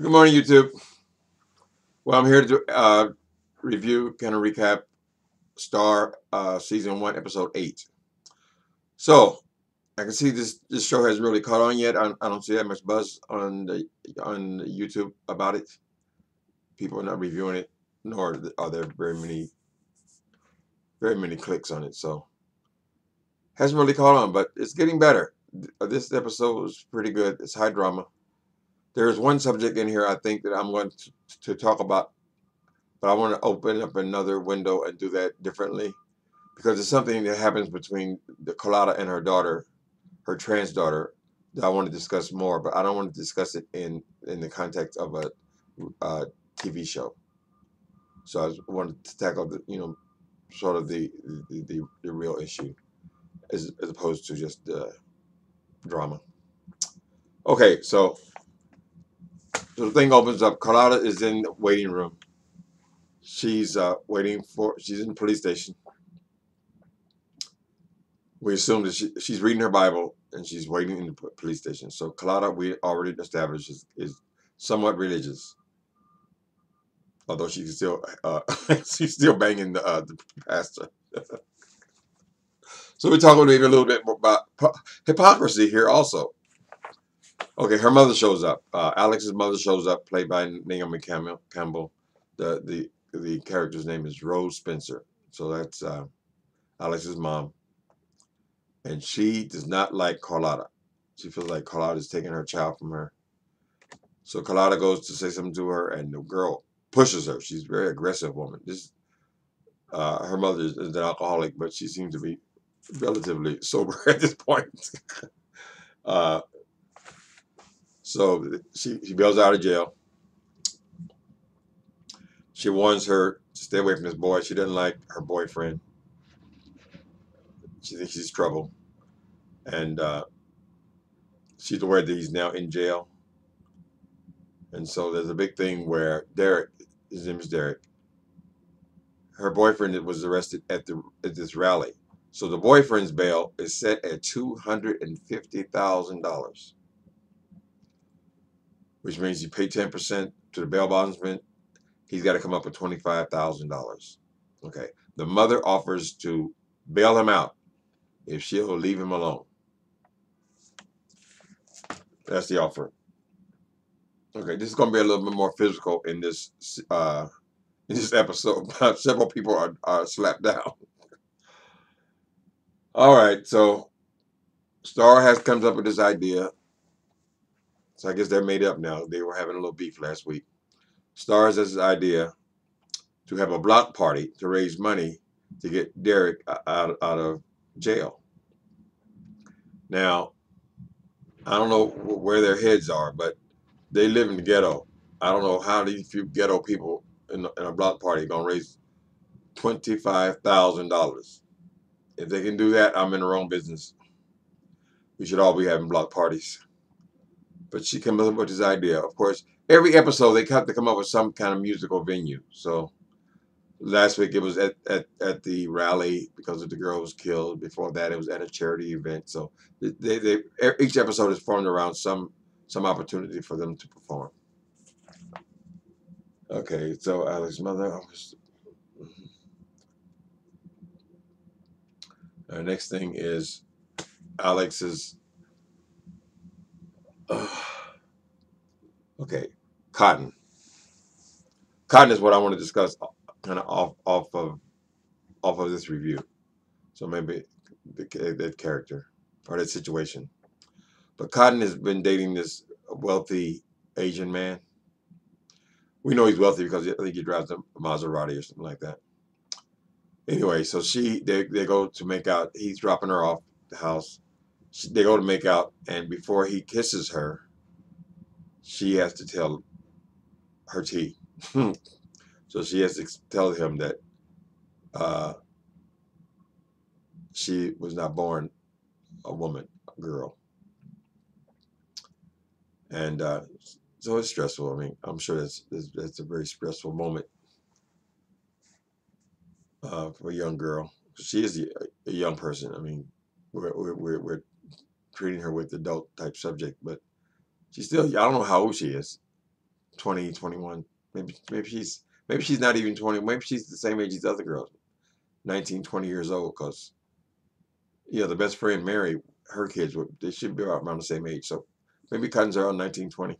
Good morning, YouTube. Well, I'm here to review, kind of recap Star Season 1, Episode 8. So, I can see this show hasn't really caught on yet. I don't see that much buzz on YouTube about it. People are not reviewing it, nor are there very many clicks on it. So, hasn't really caught on, but it's getting better. This episode was pretty good. It's high drama. There's one subject in here I think that I'm going to talk about, but I want to open up another window and do that differently because it's something that happens between the Colada and her daughter, her trans daughter, that I want to discuss more. But I don't want to discuss it in the context of a TV show. So I wanted to tackle sort of the real issue as opposed to just drama. Okay, so the thing opens up. Colada is in the waiting room. She's she's in the police station. We assume that she's reading her Bible and she's waiting in the police station. So Colada, we already established, is somewhat religious, although she can still she's still banging the pastor. So we're talking maybe a little bit more about hypocrisy here also. Okay, her mother shows up. Alex's mother shows up, played by Naomi Campbell. The character's name is Rose Spencer. So that's Alex's mom, and she does not like Carlotta. She feels like Carlotta is taking her child from her. So Carlotta goes to say something to her, and the girl pushes her. She's a very aggressive woman. Her mother is an alcoholic, but she seems to be relatively sober at this point. uh, so she bails out of jail. She warns her to stay away from this boy. She doesn't like her boyfriend. She thinks he's trouble, and she's aware that he's now in jail. And so there's a big thing where Derek, his name is Derek, her boyfriend was arrested at this rally. So the boyfriend's bail is set at $250,000, which means you pay 10% to the bail bondsman. He's got to come up with $25,000. Okay. The mother offers to bail him out if she'll leave him alone. That's the offer. Okay, this is going to be a little bit more physical in this episode. Several people are slapped down. All right, so Star comes up with this idea. So I guess they're made up now. They were having a little beef last week. Star has this idea to have a block party to raise money to get Derek out of jail. Now, I don't know where their heads are, but they live in the ghetto. I don't know how these few ghetto people in a block party are going to raise $25,000. If they can do that, I'm in the wrong business. We should all be having block parties. But she comes up with this idea. Of course, every episode they have to come up with some kind of musical venue. So last week it was at the rally because the girl was killed. Before that, it was at a charity event. So each episode is formed around some opportunity for them to perform. Okay, so Alex's mother. Next thing is Alex's. Okay, Cotton. Cotton is what I want to discuss, kind of off of this review. So maybe that character or that situation. But Cotton has been dating this wealthy Asian man. We know he's wealthy because I think he drives a Maserati or something like that. Anyway, so they go to make out. He's dropping her off the house. They go to make out, and before he kisses her, she has to tell her tea. So she has to tell him that uh, she was not born a woman, a girl. And so it's stressful. I mean, I'm sure that's a very stressful moment for a young girl. She is a young person. I mean, we're treating her with adult type subject, but she's still. I don't know how old she is. 20, 21. Maybe she's not even 20. Maybe she's the same age as the other girls, 19, 20 years old. Because the best friend Mary, her kids they should be around the same age. So maybe Cotton's around 19, 20.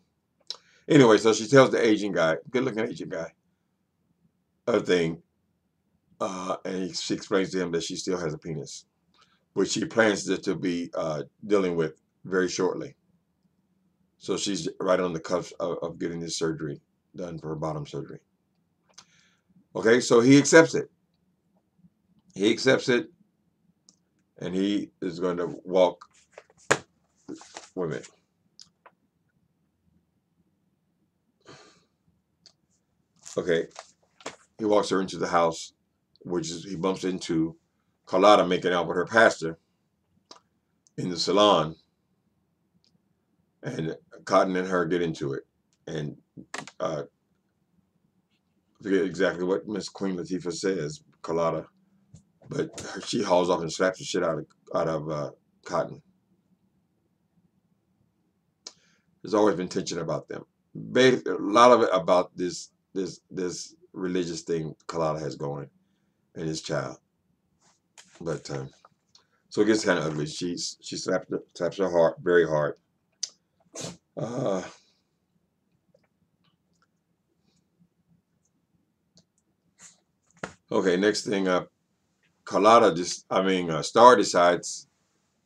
Anyway, so she tells the Asian guy, good looking Asian guy, a thing, and she explains to him that she still has a penis, which she plans to be dealing with very shortly. So she's right on the cusp of getting this surgery done for her bottom surgery. Okay, so he accepts it. He accepts it, and he is going to walk. Wait a minute. Okay, he walks her into the house, which is he bumps into Carlotta making out with her pastor in the salon, and Cotton and her get into it, and I forget exactly what Miss Queen Latifah says, Carlotta, but she hauls off and slaps the shit out of Cotton. There's always been tension about them. A lot of it about this religious thing Carlotta has going and his child. But so it gets kind of ugly. She slaps her heart very hard. Okay, next thing Star decides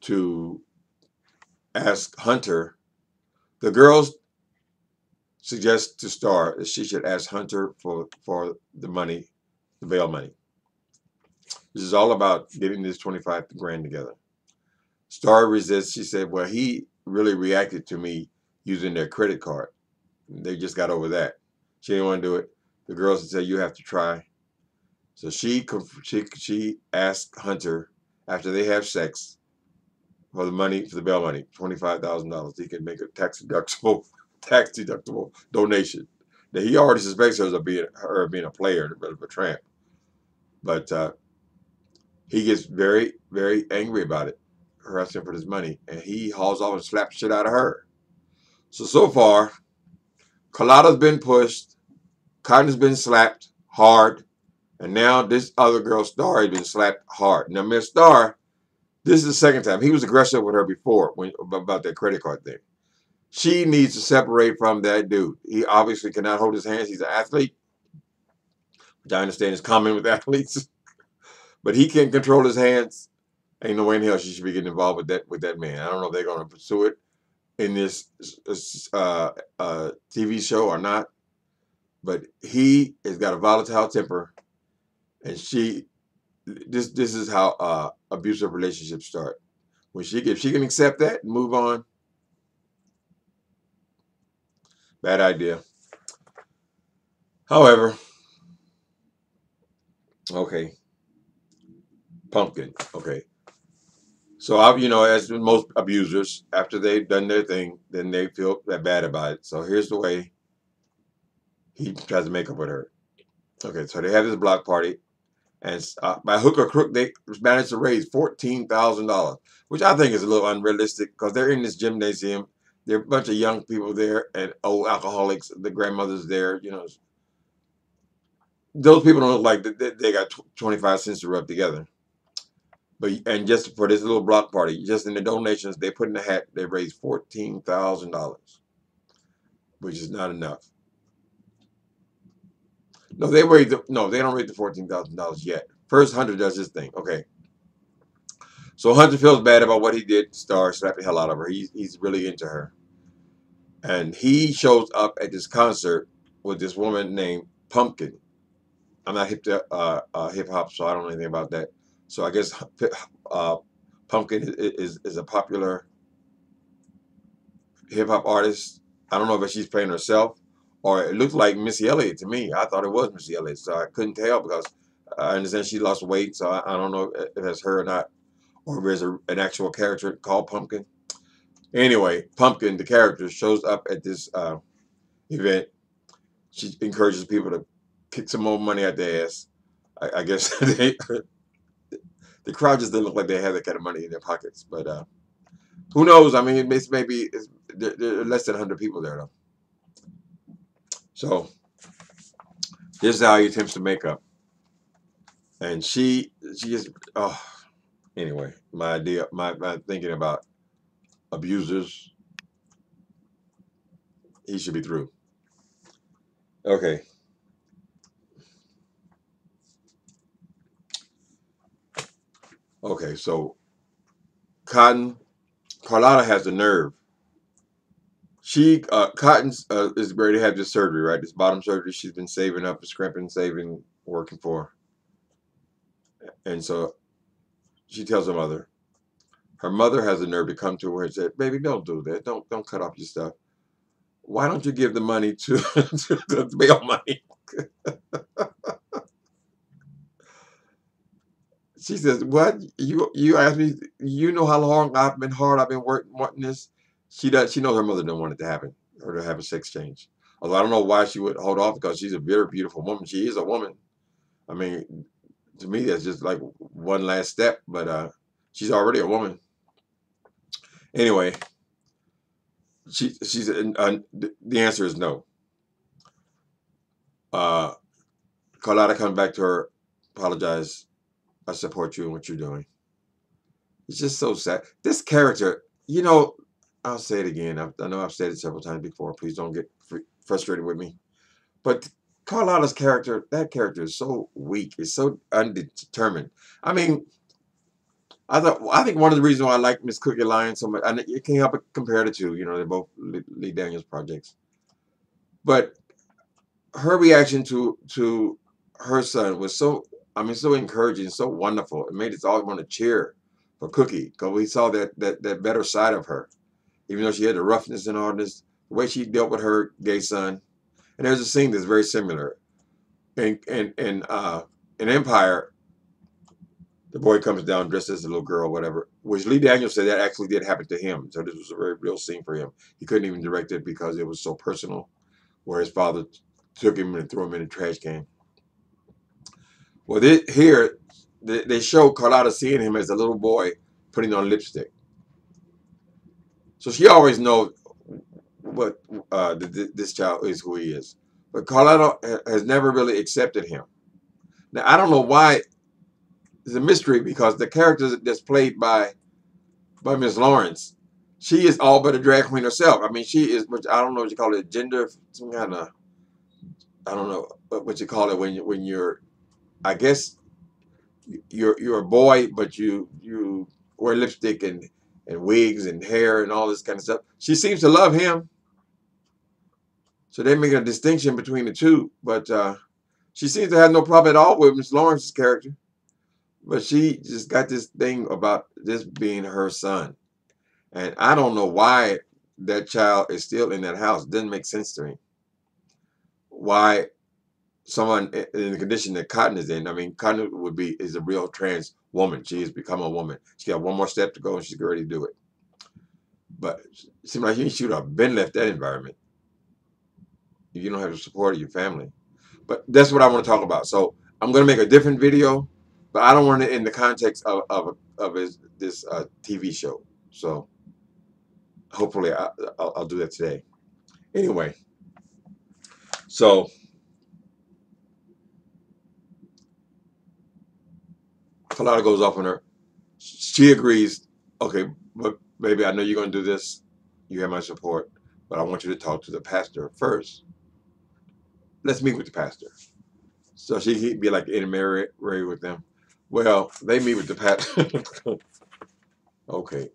to ask Hunter. The girls suggest to Star that she should ask Hunter for the money, the bail money. This is all about getting this 25 grand together. Star resists. She said, well, he really reacted to me using their credit card. They just got over that. She didn't want to do it. The girls said, you have to try. So she asked Hunter, after they have sex, for the money, for the bail money, $25,000. He can make a tax deductible donation. Now, he already suspects her of being a player, a bit of a tramp. But he gets very, very angry about it, her asking for this money, and he hauls off and slaps shit out of her. So far, Carlotta's been pushed, Cotton's been slapped hard, and now this other girl, Star, has been slapped hard. Now, Miss Star, this is the second time. He was aggressive with her before about that credit card thing. She needs to separate from that dude. He obviously cannot hold his hands. He's an athlete, which I understand is common with athletes. But he can't control his hands. Ain't no way in hell she should be getting involved with that man. I don't know if they're going to pursue it in this TV show or not. But he has got a volatile temper, and this is how abusive relationships start. If she can accept that and move on, bad idea. However, okay, Pumpkin. Okay, so as most abusers, after they've done their thing, then they feel bad about it. So here's the way he tries to make up with her. Okay, so they have this block party, and by hook or crook, they managed to raise $14,000, which I think is a little unrealistic because they're in this gymnasium. There are a bunch of young people there and old alcoholics. The grandmother's there. Those people don't look like they got 25 cents to rub together. And just for this little block party, just in the donations they put in the hat, they raised $14,000, which is not enough. No, they don't raise the $14,000 yet. First, Hunter does his thing. Okay. So Hunter feels bad about what he did to Star, slapped the hell out of her. He's really into her. And he shows up at this concert with this woman named Pumpkin. I'm not hip to hip hop, so I don't know anything about that. So I guess Pumpkin is a popular hip hop artist. I don't know if she's playing herself or it looked like Missy Elliott to me. I thought it was Missy Elliott, so I couldn't tell because I understand she lost weight, so I don't know if that's her or not, or if there's an actual character called Pumpkin. Anyway, Pumpkin, the character, shows up at this event. She encourages people to kick some more money at their ass. I guess the crowd just didn't look like they had that kind of money in their pockets, but who knows? I mean, maybe there are less than 100 people there, though. So this is how he attempts to make up. And she is, oh, anyway, my thinking about abusers, he should be through. Okay. Okay, so Carlotta has the nerve. Cotton's is ready to have this surgery, right? This bottom surgery she's been saving up, scrimping, saving, working for. And so she tells her mother. Her mother has the nerve to come to her and say, "Baby, don't do that. Don't cut off your stuff. Why don't you give the money to, to the bail money?" She says, "What? You asked me? You know how long I've been wanting this." She knows her mother don't want it to happen or to have a sex change. Although I don't know why she would hold off because she's a very beautiful woman. She is a woman. I mean, to me, that's just like one last step. But she's already a woman. Anyway, the answer is no. Uh, Carlotta comes back to her, apologize. I support you in what you're doing. It's just so sad. This character, I'll say it again. I know I've said it several times before. Please don't get frustrated with me. But Carlotta's character, that character is so weak. It's so undetermined. I mean, I think one of the reasons why I like Miss Cookie Lyon so much, and you can't help but compare the two. They're both Lee Daniels projects. But her reaction to her son was so encouraging, so wonderful. It made us all want to cheer for Cookie because we saw that better side of her, even though she had the roughness and hardness, the way she dealt with her gay son. And there's a scene that's very similar in Empire. The boy comes down dressed as a little girl, whatever. Which Lee Daniels said that actually did happen to him. So this was a very real scene for him. He couldn't even direct it because it was so personal, where his father took him and threw him in a trash can. Well, they show Carlotta seeing him as a little boy putting on lipstick. So she always knows what this child is, who he is. But Carlotta has never really accepted him. Now, I don't know why. It's a mystery because the character that's played by Miss Lawrence, she is all but a drag queen herself. I mean, she is, which I don't know what you call it, gender, some kind of, I don't know what you call it when you're, I guess you're a boy, but you wear lipstick and wigs and hair and all this kind of stuff. She seems to love him, so they make a distinction between the two. But she seems to have no problem at all with Miss Lawrence's character. But she just got this thing about this being her son, and I don't know why that child is still in that house. It doesn't make sense to me. Why someone in the condition that Cotton is in. I mean, Cotton is a real trans woman. She has become a woman. She got one more step to go, and she's ready to do it. But it seems like she would have been left that environment if you don't have the support of your family. But that's what I want to talk about. So I'm going to make a different video, but I don't want it in the context of this TV show. So hopefully I'll do that today. Anyway, so Falada goes off on her. She agrees. Okay, but baby, I know you're going to do this. You have my support, but I want you to talk to the pastor first. Let's meet with the pastor. So she'd be like intermarried with them. Well, they meet with the pastor. Okay.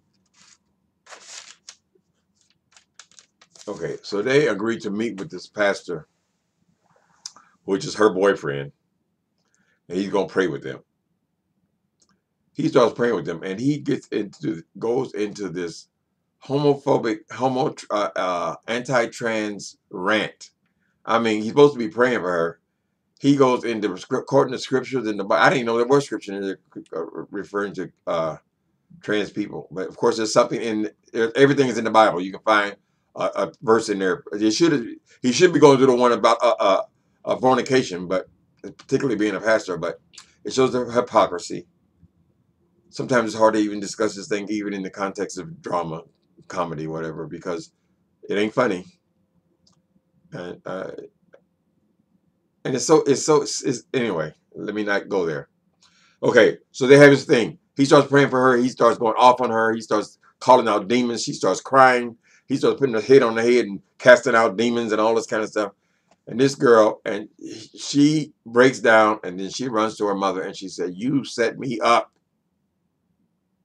Okay. So they agreed to meet with this pastor, which is her boyfriend, and he's going to pray with them. He starts praying with them, and he goes into this homophobic, anti-trans rant. I mean, he's supposed to be praying for her. He goes into quoting the scriptures in the Bible. I didn't know there were scriptures in there referring to trans people, but of course, there's something in everything is in the Bible. You can find a verse in there. He should be going to the one about fornication, but particularly being a pastor. But it shows the hypocrisy. Sometimes it's hard to even discuss this thing, even in the context of drama, comedy, whatever, because it ain't funny. And And anyway, let me not go there. Okay, so they have his thing. He starts praying for her. He starts going off on her. He starts calling out demons. She starts crying. He starts putting her head on the head and casting out demons and all this kind of stuff. And this girl, and she breaks down, and then she runs to her mother and she said, "You set me up.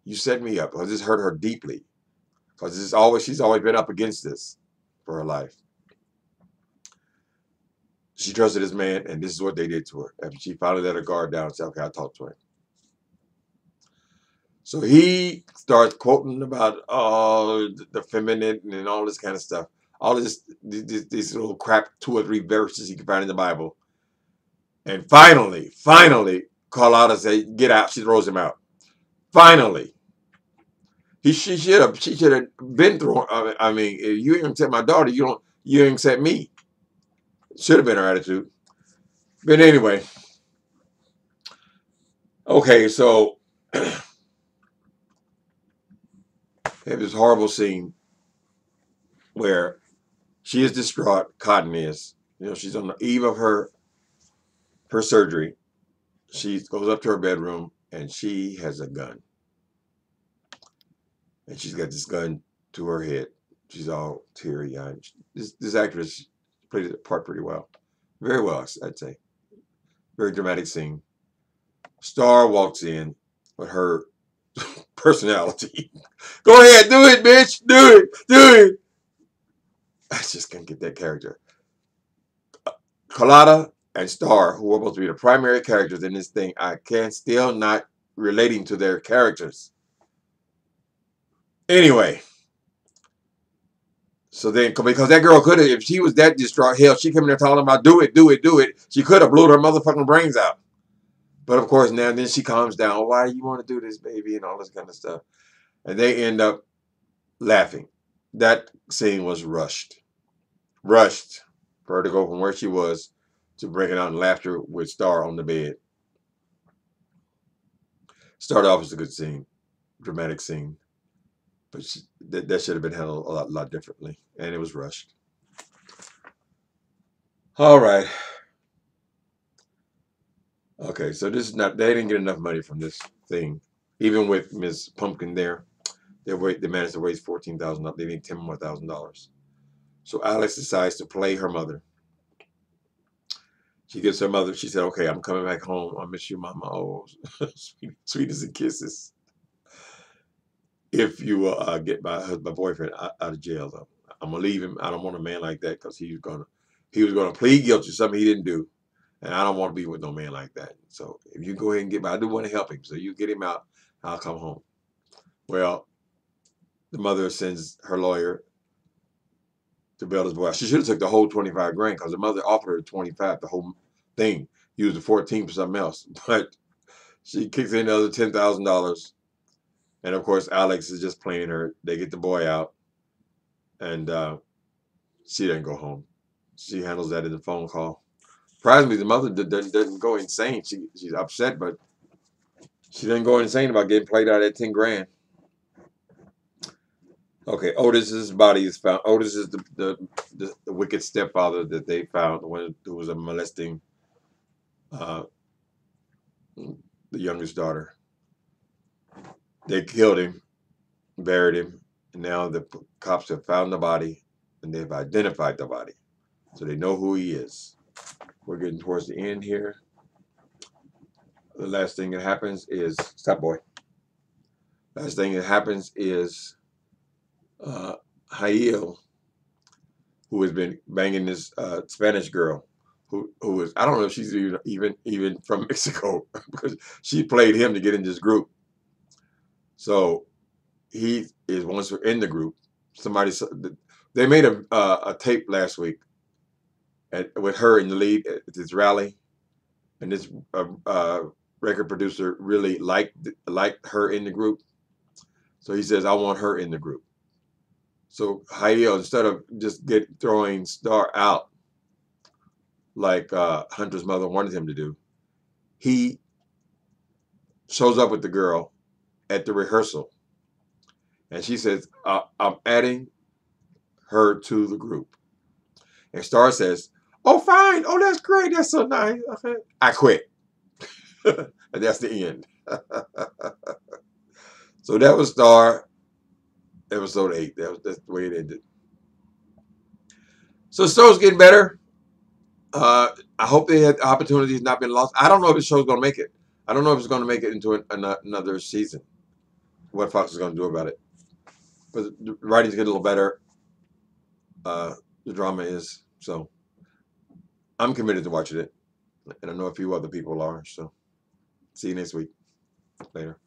You set me up." Because this hurt her deeply. Because she's always been up against this for her life. She trusted this man, and this is what they did to her. And she finally let her guard down and said, "Okay, I'll talk to him." So he starts quoting about the feminine and all this kind of stuff. All these little crap 2 or 3 verses he can find in the Bible. And finally, call out and say, "Get out." She throws him out. Finally. She should have been thrown. I mean, if you ain't accept my daughter, you ain't accept me. Should have been her attitude. But anyway, okay, so have this horrible scene where she is distraught. Cotton is. She's on the eve of her surgery. She goes up to her bedroom and she has a gun. And she's got this gun to her head. She's all teary eyed. This actress played the part pretty well. Very well, I'd say. Very dramatic scene. Star walks in with her personality. Go ahead, do it, bitch. Do it. I just can't get that character. Colada and Star, who are supposed to be the primary characters in this thing, I can still not relating to their characters. Anyway, so then, because that girl could have, if she was that distraught, hell, she came in there talking about do it. She could have blew her motherfucking brains out. But of course, now then she calms down. Oh, why do you want to do this, baby, and all this kind of stuff. And they end up laughing. That scene was rushed for her to go from where she was to breaking out in laughter with Star on the bed. Started off as a good scene, dramatic scene, but that should have been handled a lot differently, and it was rushed. All right. Okay, so this is not, they didn't get enough money from this thing. Even with Miss Pumpkin there, they managed to raise $14,000. They need $10,000 more. So Alex decides to play her mother. She gets her mother. She said, "Okay, I'm coming back home. I miss you, Mama. Oh, sweetest and kisses. If you get my boyfriend out of jail, though, I'm gonna leave him. I don't want a man like that because he was gonna plead guilty to something he didn't do, and I don't want to be with no man like that. So if you go ahead and get him, I do want to help him. So you get him out. I'll come home." Well, the mother sends her lawyer to bail his boy out. She should have took the whole 25 grand because the mother offered her 25, the whole thing. Used the 14 for something else, but she kicks in the other $10,000. And of course, Alex is just playing her. They get the boy out, and she doesn't go home. She handles that in the phone call. Surprisingly, the mother doesn't go insane. She's upset, but she doesn't go insane about getting played out at 10 grand. Okay, Otis's body is found. Otis is the wicked stepfather that they found, the one who was molesting uh, the youngest daughter. They killed him, buried him, and now the cops have found the body and they've identified the body. So they know who he is. We're getting towards the end here. The last thing that happens is, stop, boy. Last thing that happens is Jael, who has been banging this Spanish girl, who is, I don't know if she's even from Mexico because she played him to get in this group. So he is, once we're in the group, they made a tape last week with her in the lead at this rally, and this record producer really liked her in the group, so he says, "I want her in the group." So Jael, instead of just throwing Star out like Hunter's mother wanted him to do, he shows up with the girl at the rehearsal, and she says, "I'm adding her to the group." And Star says, Oh, fine. Oh, that's great. That's so nice. Okay. I quit. And that's the end. So that was Star episode 8. That's the way it ended. So the show's getting better. I hope they had opportunities not been lost. I don't know if the show's going to make it. I don't know if it's going to make it into another season. What Fox is going to do about it. But the writing's getting a little better. The drama is. So I'm committed to watching it. And I know a few other people are. So see you next week. Later.